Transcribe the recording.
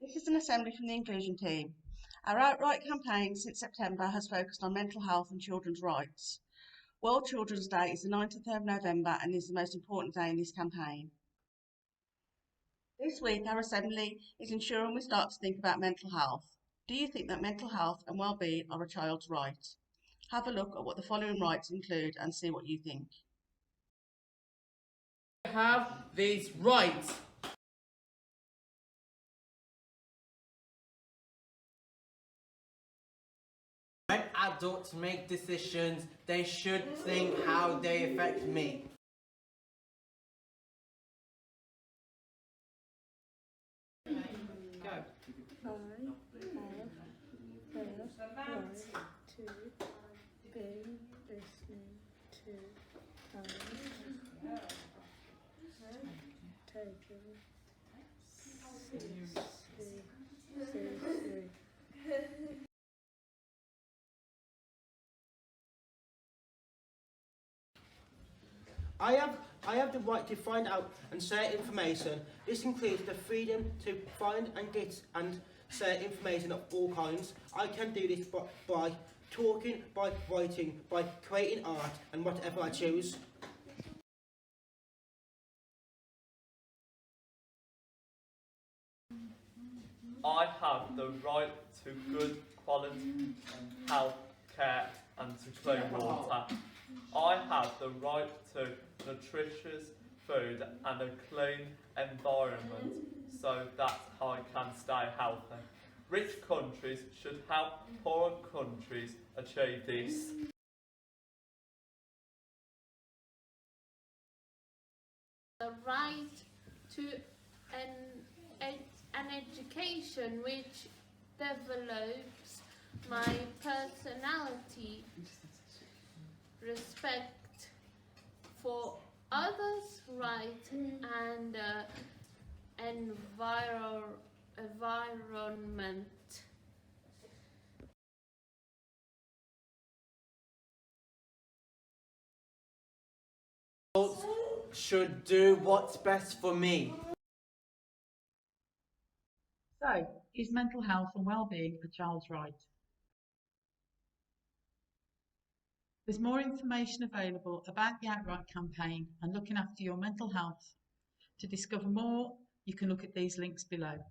This is an assembly from the inclusion team. Our Outright campaign since September has focused on mental health and children's rights. World Children's Day is the 19th of November and is the most important day in this campaign. This week our assembly is ensuring we start to think about mental health. Do you think that mental health and well-being are a child's right? Have a look at what the following rights include and see what you think. Have these rights. When adults make decisions, they should think how they affect me. I have the right to be listening to and taken seriously. I have the right to find out and share information. This includes the freedom to find and get and share information of all kinds. I can do this by talking, by writing, by creating art and whatever I choose. I have the right to good quality health care and to clean water. I have the right to nutritious food and a clean environment so that I can stay healthy. Rich countries should help poorer countries achieve this. The right to an education which develops my personality, respect for others' rights and environment. Adults should do what's best for me. So, is mental health and well-being a child's right? There's more information available about the Outright campaign and looking after your mental health. To discover more, you can look at these links below.